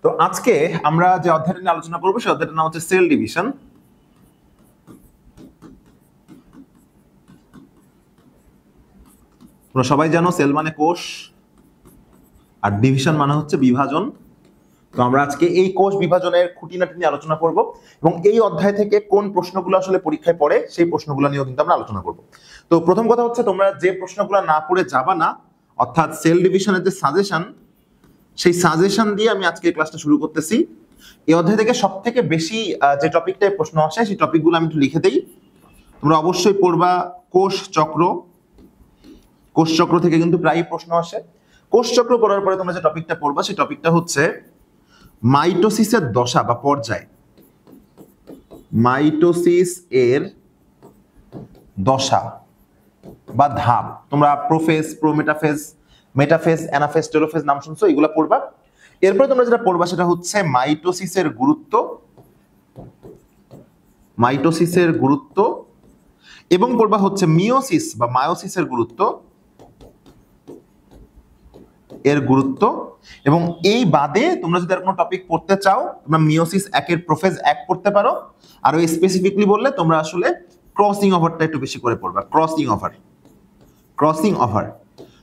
তো আজকে আমরা যে অধ্যায়টা নিয়ে আলোচনা করবো সেই অধ্যায়টার নাম হচ্ছে সেল ডিভিশন। তোমরা সবাই জানো সেল মানে কোষ আর ডিভিশন মানে হচ্ছে বিভাজন। তো আমরা আজকে এই কোষ বিভাজনের খুঁটিনাটি নিয়ে আলোচনা করব এবং এই অধ্যায় থেকে কোন প্রশ্নগুলো আসলে পরীক্ষায় পড়ে সেই প্রশ্নগুলো নিয়েও কিন্তু আমরা আলোচনা করব। তো প্রথম কথা হচ্ছে তোমরা যে প্রশ্নগুলো না পড়ে যাবা না, অর্থাৎ সেল ডিভিশনের যে সাজেশন, সেই সাজেশন দিয়ে আমি আজকে ক্লাসটা শুরু করতেছি। এই অধ্যায় থেকে সব থেকে বেশি যে টপিকটায় প্রশ্ন আসে সেই টপিকগুলো আমি একটু লিখে দেই। তোমরা অবশ্যই পড়বা কোষ চক্র। কোষ চক্র থেকে কিন্তু প্রায় প্রশ্ন আসে। কোষ চক্র পড়ার পরে তোমরা যে টপিকটা পড়বা সেই টপিকটা হচ্ছে মাইটোসিসের দশা বা পর্যায়। মাইটোসিস এর দশা বা ধাপ। তোমরা prophase, prometaphase, metaphase, anaphase, telophase নাম শুনছো, এগুলো পড়বা। এরপরে তোমরা যেটা পড়বা সেটা হচ্ছে মাইটোসিসের গুরুত্ব, মাইটোসিসের গুরুত্ব, এবং পড়বা হচ্ছে মিওসিস বা মায়োসিসের গুরুত্ব, এর গুরুত্ব। এবং এই বাদে তোমরা যদি আর কোনো টপিক পড়তে চাও তোমরা মিওসিস একের প্রোফেজ এক পড়তে পারো। আর ওই স্পেসিফিকলি বললে তোমরা আসলে ক্রসিং ওভারটা একটু বেশি করে পড়বা। Crossing over, crossing over.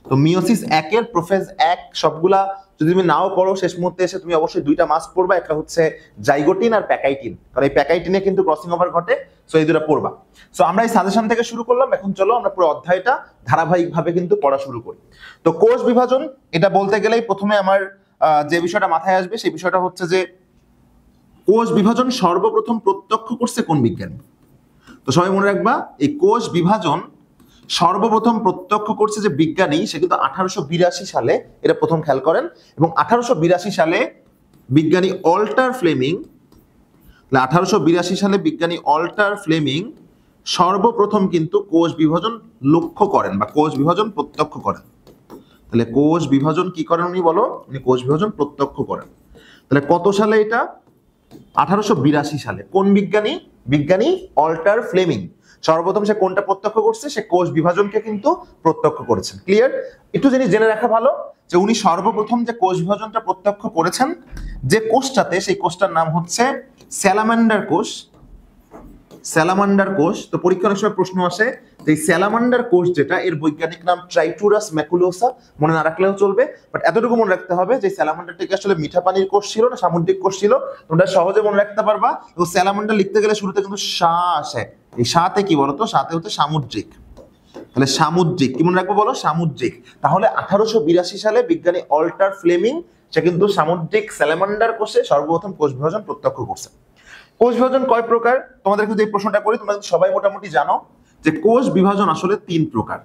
তো মিওসিস একের প্রোফেজ এক সবগুলা যদি তুমি নাও পড়ো, শেষ মুহূর্তে এসে তুমি অবশ্যই দুইটা মাস্ক পড়বা, একটা হচ্ছে জাইগোটিন আর প্যাকাইটিন, কারণ এই প্যাকাইটিনে কিন্তু ক্রসিং ওভার ঘটে। সো এই দুটো পড়বা। সো আমরা এই সাজেশন থেকে শুরু করলাম, এখন চলো আমরা পুরো অধ্যায়টা ধারাবাহিকভাবে কিন্তু পড়া শুরু করি। তো কোষ বিভাজন এটা বলতে গেলেই প্রথমে আমার যে বিষয়টা মাথায় আসবে সেই বিষয়টা হচ্ছে যে কোষ বিভাজন সর্বপ্রথম প্রত্যক্ষ করছে কোন বিজ্ঞানী? তো সবাই মনে রাখবা, এই কোষ বিভাজন সর্বপ্রথম প্রত্যক্ষ করছে যে বিজ্ঞানী, সে কিন্তু 1882 সালে এটা প্রথম খেয়াল করেন। এবং 1882 সালে বিজ্ঞানী অল্টার ফ্লেমিং, 1882 সালে বিজ্ঞানী অল্টার ফ্লেমিং সর্বপ্রথম কিন্তু কোষ বিভাজন লক্ষ্য করেন বা কোষ বিভাজন প্রত্যক্ষ করেন। তাহলে কোষ বিভাজন কি করেন উনি বলো? উনি কোষ বিভাজন প্রত্যক্ষ করেন। তাহলে কত সালে এটা? 1882 সালে। কোন বিজ্ঞানী? বিজ্ঞানী অল্টার ফ্লেমিং। সর্বপ্রথম সে কোনটা প্রত্যক্ষ করছে? সে কোষ বিভাজনকে কিন্তু প্রত্যক্ষ করেছেন। ক্লিয়ার? একটু জিনিস জেনে রাখা ভালো যে উনি সর্বপ্রথম যে কোষ বিভাজনটা প্রত্যক্ষ করেছেন, যে কোষটাতে, সেই কোষটার নাম হচ্ছে স্যালামান্ডার কোষ। স্যালামান্ডার কোষ। তো পরীক্ষার অনেক সময় প্রশ্ন আসে যে স্যালামান্ডার কোষ যেটা, এর বৈজ্ঞানিক নাম ট্রাইটুরাস ম্যাকুলোসা। মনে না রাখলেও চলবে, বাট এতটুকু মনে রাখতে হবে যে স্যালামান্ডারটিকে আসলে মিঠা পানির কোষ ছিল না সামুদ্রিক কোষ ছিল। তোমরা সহজে মনে রাখতে পারবা। এবং স্যালামান্ডার লিখতে গেলে শুরুতে কিন্তু সা আসে। এই সাতে কি বলতো? সাথে হচ্ছে সামুদ্রিক। তাহলে সামুদ্রিক কি মনে রাখবো বলো? সামুদ্রিক। তাহলে 1882 সালে বিজ্ঞানী অল্টার ফ্লেমিং সে কিন্তু সামুদ্রিক স্যালামান্ডার কোষে সর্বপ্রথম কোষ বিভাজন প্রত্যক্ষ করছে। কোষ বিভাজন কয় প্রকার? তোমাদের যদি এই প্রশ্নটা করি, তোমরা সবাই মোটামুটি জানো যে কোষ বিভাজন আসলে 3 প্রকার।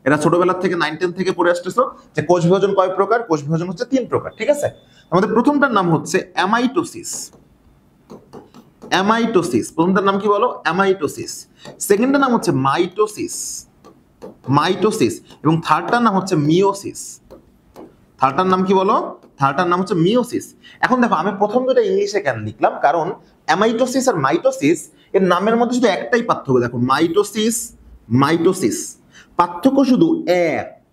এটা ছোটবেলা থেকে 9-10 থেকে পড়ে আসতেছো যে কোষ বিভাজন কয় প্রকার। কোষ বিভাজন হচ্ছে 3 প্রকার, ঠিক আছে? আমাদের প্রথমটার নাম হচ্ছে অ্যামাইটোসিস। অ্যামাইটোসিস, প্রথমটার নাম কি বলো? অ্যামাইটোসিস। সেকেন্ডটার নাম হচ্ছে মাইটোসিস, মাইটোসিস। এবং থার্ডটার নাম হচ্ছে মিওসিস। থার্ডটার নাম কি বলো? থার্ডটার নাম হচ্ছে মিওসিস। এখন দেখো, আমি প্রথম দুটো ইংলিশে কেন লিখলাম? কারণ অ্যামাইটোসিস আর মাইটোসিস এর নামের মধ্যে শুধু একটাই পার্থক্য। দেখো, মাইটোসিস, মাইটোসিস, পার্থক্য শুধু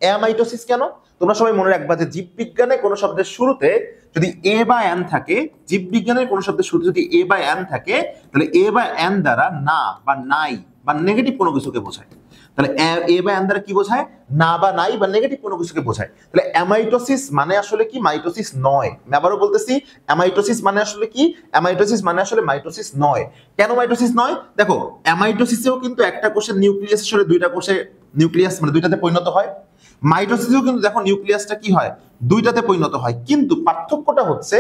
অ্যামাইটোসিস কেন? তোমরা সবাই মনে রাখবা যে জীববিজ্ঞানে কোনো শব্দের শুরুতে যদি এ বা এন থাকে, জীববিজ্ঞানের কোনো শব্দের শুরুতে যদি এ বা এন থাকে, তাহলে এ বা এন দ্বারা না বা নাই বা নেগেটিভ কোনো কিছুকে বোঝায়। তাহলে এ বা এন দ্বারা কি বোঝায়? না বা নাই বা নেগেটিভ কোনো কিছুকে বোঝায়। তাহলে অ্যামাইটোসিস মানে আসলে কি? মাইটোসিস নয়। আমি আবারও বলতেছি, অ্যামাইটোসিস মানে আসলে কি? অ্যামাইটোসিস মানে আসলে মাইটোসিস নয়। কেন মাইটোসিস নয়? দেখো, অ্যামাইটোসিসেও কিন্তু একটা কোষের নিউক্লিয়াস আসলে দুইটা কোষে নিউক্লিয়াস মানে দুইটাতে পরিণত হয়। মাইটোসিসেও কিন্তু দেখো নিউক্লিয়াসটা কি হয়? দুইটাতে পরিণত হয়। কিন্তু পার্থক্যটা হচ্ছে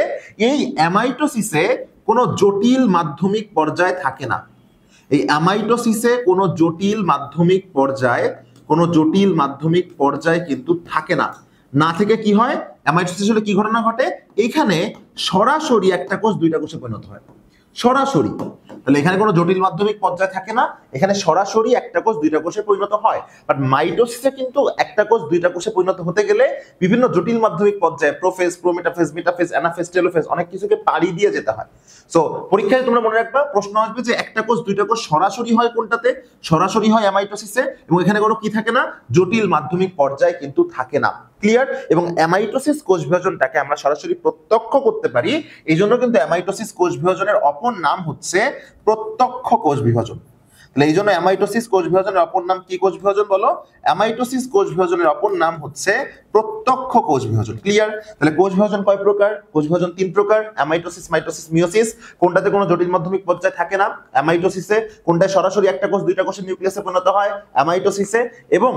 এই অ্যামাইটোসিসে কোনো জটিল মাধ্যমিক পর্যায় থাকে না। এই অ্যামাইটোসিসে কোনো জটিল মাধ্যমিক পর্যায়, কোনো জটিল মাধ্যমিক পর্যায় কিন্তু থাকে না। না থেকে কি হয়? অ্যামাইটোসিস হলে কি ঘটনা ঘটে? এখানে সরাসরি একটা কোষ দুইটা কোষে পরিণত হয়, সরাসরি। তাহলে এখানে কোনো জটিল মাধ্যমিক পর্যায় থাকে না, এখানে সরাসরি একটা কোষ দুইটা কোষে পরিণত হয়। বাট মাইটোসিসে কিন্তু একটা কোষ দুইটা কোষে পরিণত হতে গেলে বিভিন্ন জটিল মাধ্যমিক পর্যায়ে prophase, prometaphase, metaphase, anaphase, telophase অনেক কিছুকে পাড়ি দিয়ে যেতে হয়। সো পরীক্ষায় তোমরা মনে রাখবা, প্রশ্ন আসবে যে একটা কোষ দুইটা কোষ সরাসরি হয় কোনটাতে? সরাসরি হয় অ্যামাইটোসিসে। এবং এখানে কোনো কি থাকে না? জটিল মাধ্যমিক পর্যায় কিন্তু থাকে না। ক্লিয়ার? এবং অ্যামাইটোসিস কোষ বিভাজনটাকে আমরা সরাসরি প্রত্যক্ষ করতে পারি, এই জন্য কিন্তু অ্যামাইটোসিস কোষ বিভাজনের অপর নাম হচ্ছে প্রত্যক্ষ কোষ বিভাজন। তাহলে এই জন্য অ্যামাইটোসিস কোষ বিভাজনের অপর নাম কি কোষ বিভাজন বলো? অ্যামাইটোসিস কোষ বিভাজনের অপর নাম হচ্ছে প্রত্যক্ষ কোষ বিভাজন। ক্লিয়ার? তাহলে কোষ বিভাজন কয় প্রকার? কোষ বিভাজন 3 প্রকার, অ্যামাইটোসিস, মাইটোসিস, মিওসিস। কোনটাতে কোনো জটিল মাধ্যমিক পর্যায় থাকে না? অ্যামাইটোসিসে। কোনটায় সরাসরি একটা কোষ দুইটা কোষের নিউক্লিয়াসে পরিণত হয়? অ্যামাইটোসিসে। এবং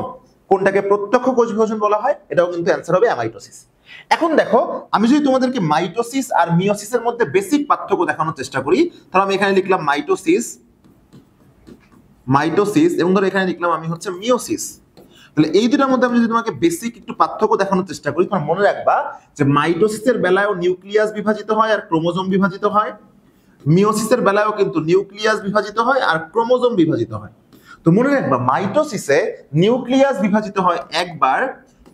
কোনটাকে প্রত্যক্ষ কোষ বিভাজন বলা হয়? এটাও কিন্তু অ্যান্সার হবে অ্যামাইটোসিস। এখন দেখো, আমি যদি তোমাদেরকে মাইটোসিস আর মিওসিসের মধ্যে বেসিক পার্থক্য দেখানোর চেষ্টা করি, তাহলে আমি এখানে লিখলাম মাইটোসিস এবং ধরো এখানে লিখলাম আমি হচ্ছে মিওসিস। তাহলে এই দুটার মধ্যে আমি যদি তোমাকে বেসিক একটু পার্থক্য দেখানোর চেষ্টা করি, তোমার মনে রাখবা যে মাইটোসিসের বেলায়ও নিউক্লিয়াস বিভাজিত হয় আর ক্রোমোজোম বিভাজিত হয়, মিওসিসের বেলায়ও কিন্তু নিউক্লিয়াস বিভাজিত হয় আর ক্রোমোজোম বিভাজিত হয়। তো মনে রাখবা মাইটোসিসে নিউক্লিয়াস বিভাজিত হয় একবার,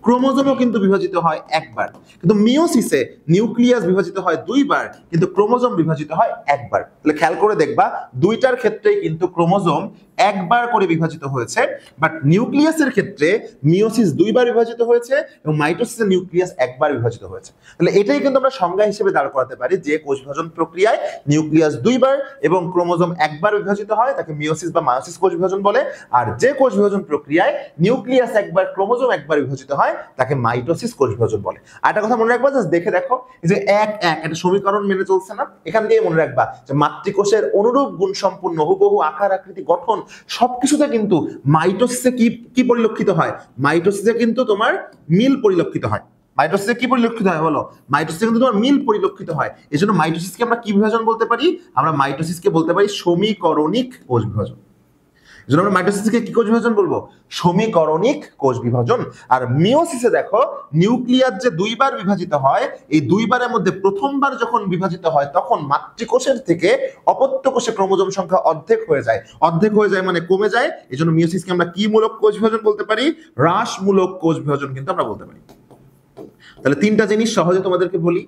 ক্রোমোজোমও কিন্তু বিভাজিত হয় একবার। কিন্তু মিওসিসে নিউক্লিয়াস বিভাজিত হয় দুইবার, কিন্তু ক্রোমোজোম বিভাজিত হয় একবার। তাহলে খেয়াল করে দেখবা দুইটার ক্ষেত্রেই কিন্তু ক্রোমোজোম একবার করে বিভাজিত হয়েছে, বাট নিউক্লিয়াসের ক্ষেত্রে মিওসিস দুইবার বিভাজিত হয়েছে এবং মাইটোসিসের নিউক্লিয়াস একবার বিভাজিত হয়েছে। তাহলে এটাই কিন্তু আমরা সংজ্ঞা হিসেবে দাঁড় করাতে পারি যে কোষ বিভাজন প্রক্রিয়ায় নিউক্লিয়াস দুইবার এবং ক্রোমোজোম একবার বিভাজিত হয় তাকে মিওসিস বা মায়োসিস কোষ বিভাজন বলে, আর যে কোষ বিভাজন প্রক্রিয়ায় নিউক্লিয়াস একবার ক্রোমোজোম একবার বিভাজিত হয় তাকে মাইটোসিস কোষ বিভাজন বলে। আর একটা কথা মনে রাখবা, জাস্ট দেখে দেখো যে একটা সমীকরণ মেনে চলছে না, এখান দিয়ে মনে রাখবা যে মাতৃকোষের অনুরূপ গুণ সম্পূর্ণ হুবহু আকার আকৃতি গঠন সবকিছুতে কিন্তু মাইটোসিসে কি পরিলক্ষিত হয়? মাইটোসিসে কিন্তু তোমার মিল পরিলক্ষিত হয়। মাইটোসিসে কি পরিলক্ষিত হয় বলো? মাইটোসিসে কিন্তু তোমার মিল পরিলক্ষিত হয়। এই জন্য মাইটোসিসকে আমরা কি বিভাজন বলতে পারি? আমরা মাইটোসিসকে বলতে পারি সমীকরণিক কোষ বিভাজন। যেন আমরা মাইটোসিসকে কি কোষ বিভাজন বলবো? সমীকরণিক কোষ বিভাজন। আর মিওসিসে দেখো নিউক্লিয়াস যে দুইবার বিভাজিত হয়, এই দুইবারের মধ্যে প্রথমবার যখন বিভাজিত হয় তখন মাতৃকোষের থেকে অপত্য কোষে ক্রোমোজোম সংখ্যা অর্ধেক হয়ে যায়। অর্ধেক হয়ে যায় মানে কমে যায়। এই জন্য মিওসিসকে আমরা কি মূলক কোষ বিভাজন বলতে পারি? হ্রাসমূলক কোষ বিভাজন কিন্তু আমরা বলতে পারি। তাহলে তিনটা জিনিস সহজে তোমাদেরকে বলি।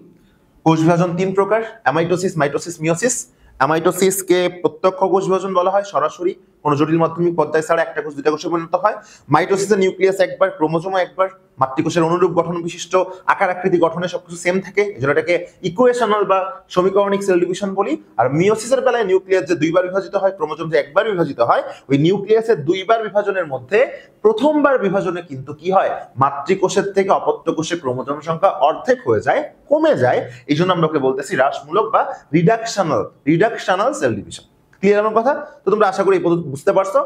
কোষ বিভাজন 3 প্রকার, অ্যামাইটোসিস, মাইটোসিস, মিওসিস। অ্যামাইটোসিসকে প্রত্যক্ষ কোষ বিভাজন বলা হয়, সরাসরি কোনো জটিল মাধ্যমিক পর্যায় ছাড়া একটা কোষ দুইটা কোষে পরিণত হয়। মাইটোসিসে নিউক্লিয়াস একবার, ক্রোমোজোম একবার, মাতৃকোষের অনুরূপ গঠন বিশিষ্ট আকার আকৃতি গঠনে সবকিছু সেম থাকে, এজন্য এটাকে ইকুয়েশনাল বা সমীকরণিক সেল ডিভিশন বলি। আর মিওসিসের বেলায় নিউক্লিয়াস যে দুইবার বিভাজিত হয়, ক্রোমোজোম যে একবার বিভাজিত হয়, ওই নিউক্লিয়াসের দুইবার বিভাজনের মধ্যে প্রথমবার বিভাজনে কিন্তু কি হয়? মাতৃকোষের থেকে অপত্য কোষে ক্রোমোজোম সংখ্যা অর্ধেক হয়ে যায়, কমে যায়। এই জন্য আমরা ওকে বলতেছি হ্রাসমূলক বা রিডাকশনাল সেল ডিভিশন। ক্লিয়ার আমার কথা? তো তোমরা আশা করি এই পদ্ধতি বুঝতে পারছো।